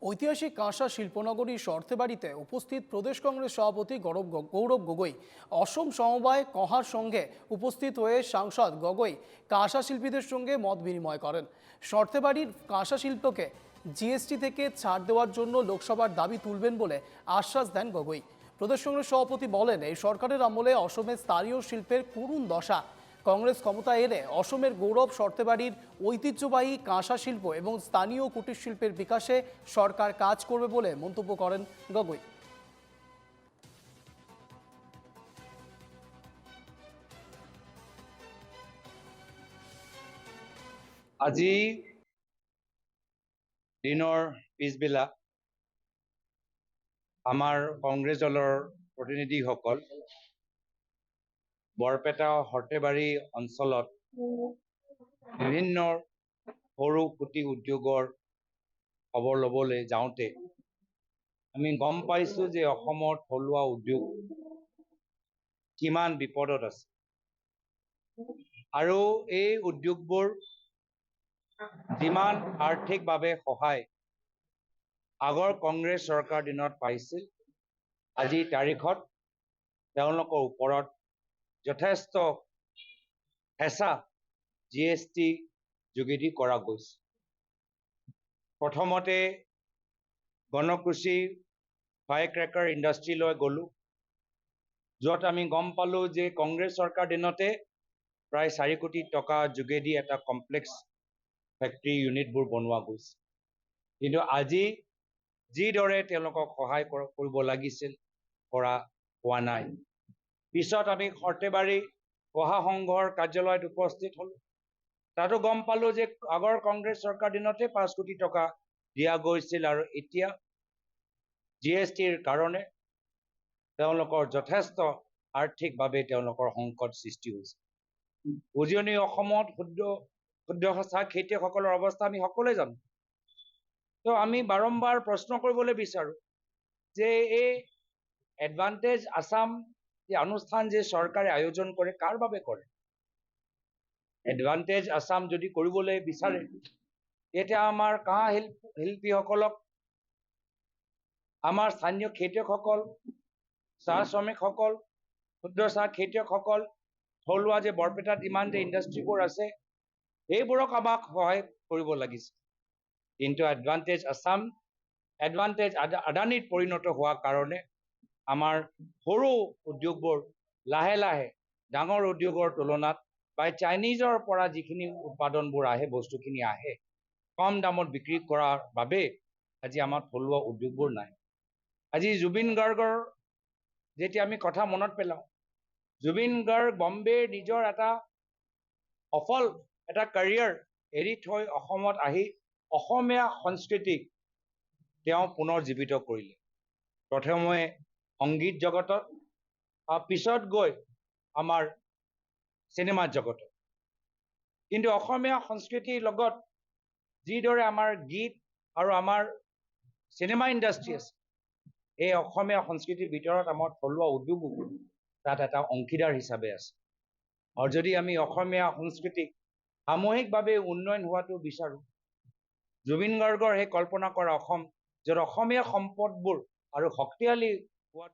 ঐতিহাসিক কাঁসা শিল্পনগরী সর্তেবাড়িতে উপস্থিত প্রদেশ কংগ্রেস সভাপতি গৌরব গগৈ অসম সমবায় কহার সঙ্গে উপস্থিত হয়ে সাংসদ গগৈ কাঁসা শিল্পীদের সঙ্গে মত বিনিময় করেন। সর্তেবাড়ির কাঁসা শিল্পকে জিএসটি থেকে ছাড় দেওয়ার জন্য লোকসভার দাবি তুলবেন বলে আশ্বাস দেন গগৈ। প্রদেশ কংগ্রেস সভাপতি বলেন, এই সরকারের আমলে অসমের স্থানীয় শিল্পের করুণ দশা। কংগ্রেস ক্ষমতা এলে অসমের গৌরব সর্তেবাড়ির ঐতিহ্যবাহী কাঁসা শিল্প এবং স্থানীয় কুটির শিল্পের বিকাশে সরকার কাজ করবে বলে মন্তব্য করেন গগৈ। আজি দিনৰ পিছবেলা আমাৰ কংগ্ৰেছ দলৰ প্ৰতিনিধিসকল বৰপেটা সৰ্থেবাৰী অঞ্চলত বিভিন্ন সৰু কুটিৰ উদ্যোগৰ খবৰ ল'বলৈ যাওঁতে আমি গম পাইছোঁ যে অসমৰ থলুৱা উদ্যোগ কিমান বিপদত আছে আৰু এই উদ্যোগবোৰ যিমান আৰ্থিকভাৱে সহায় আগৰ কংগ্ৰেছ চৰকাৰ দিনত পাইছিল, আজিৰ তাৰিখত তেওঁলোকৰ ওপৰত যথেষ্ট হেঁচা জিএছটি যোগেদি কৰা গৈছে। প্ৰথমতে গণকুশী ফায়াৰ ক্ৰেকাৰ ইণ্ডাষ্ট্ৰীলৈ গ'লোঁ, য'ত আমি গম পালোঁ যে কংগ্ৰেছ চৰকাৰ দিনতে প্ৰায় 4 কোটি টকা যোগেদি এটা কমপ্লেক্স ফেক্টৰী ইউনিটবোৰ বনোৱা গৈছে। কিন্তু আজি যিদৰে তেওঁলোকক সহায় কৰিব লাগিছিল কৰা হোৱা নাই। পিছত আমি সৰ্থেবাৰী কহা সংঘৰ কাৰ্যালয়ত উপস্থিত হ'লোঁ, তাতো গম পালোঁ যে আগৰ কংগ্ৰেছ চৰকাৰ দিনতে 5 কোটি টকা দিয়া গৈছিল আৰু এতিয়া জিএছটিৰ কাৰণে তেওঁলোকৰ যথেষ্ট আৰ্থিকভাৱে তেওঁলোকৰ সংকট সৃষ্টি হৈছে। উজনি অসমত ক্ষুদ্ৰ চাহ খেতিয়কসকলৰ অৱস্থা আমি সকলোৱে জানো। তো আমি বাৰম্বাৰ প্ৰশ্ন কৰিবলৈ বিচাৰোঁ যে এই এডভান্টেজ আসাম যে অনুষ্ঠান যে চৰকাৰে আয়োজন কৰে, কাৰ বাবে কৰে? এডভান্টেজ আসাম যদি কৰিবলৈ বিচাৰে, তেতিয়া আমাৰ কাঁহ শিল্পীসকলক, আমাৰ স্থানীয় খেতিয়কসকল, চাহ শ্ৰমিকসকল, ক্ষুদ্ৰ চাহ খেতিয়কসকল, থলুৱা যে বৰপেটাত ইমান যে ইণ্ডাষ্ট্ৰীবোৰ আছে, এইবোৰক আমাক সহায় কৰিব লাগিছে। কিন্তু এডভান্টেজ আসাম এডভান্টেজ আদানীত পৰিণত হোৱাৰ কাৰণে আমাৰ সৰু উদ্যোগবোৰ লাহে লাহে ডাঙৰ উদ্যোগৰ তুলনাত বা চাইনিজৰ পৰা যিখিনি উৎপাদনবোৰ আহে, বস্তুখিনি আহে, কম দামত বিক্ৰী কৰাৰ বাবে আজি আমাৰ থলুৱা উদ্যোগবোৰ নাই। আজি জুবিন গাৰ্গৰ যেতিয়া আমি কথা মনত পেলাওঁ, জুবিন গাৰ্গ বম্বেৰ নিজৰ এটা সফল এটা কেৰিয়াৰ এৰি থৈ অসমত আহি অসমীয়া সংস্কৃতিক তেওঁ পুনৰ জীৱিত কৰিলে। প্ৰথমে সংগীত জগতত, পিছত গৈ আমাৰ চিনেমা জগতত। কিন্তু অসমীয়া সংস্কৃতিৰ লগত যিদৰে আমাৰ গীত আৰু আমাৰ চিনেমা ইণ্ডাষ্ট্ৰী আছে, এই অসমীয়া সংস্কৃতিৰ ভিতৰত আমাৰ থলুৱা উদ্যোগো তাত এটা অংশীদাৰ হিচাপে আছে। আৰু যদি আমি অসমীয়া সংস্কৃতিক সামূহিকভাৱে উন্নয়ন হোৱাটো বিচাৰোঁ, জুবিন গাৰ্গৰ সেই কল্পনা কৰা অসম, য'ত অসমীয়া সম্পদবোৰ আৰু শক্তিশালী হোৱাত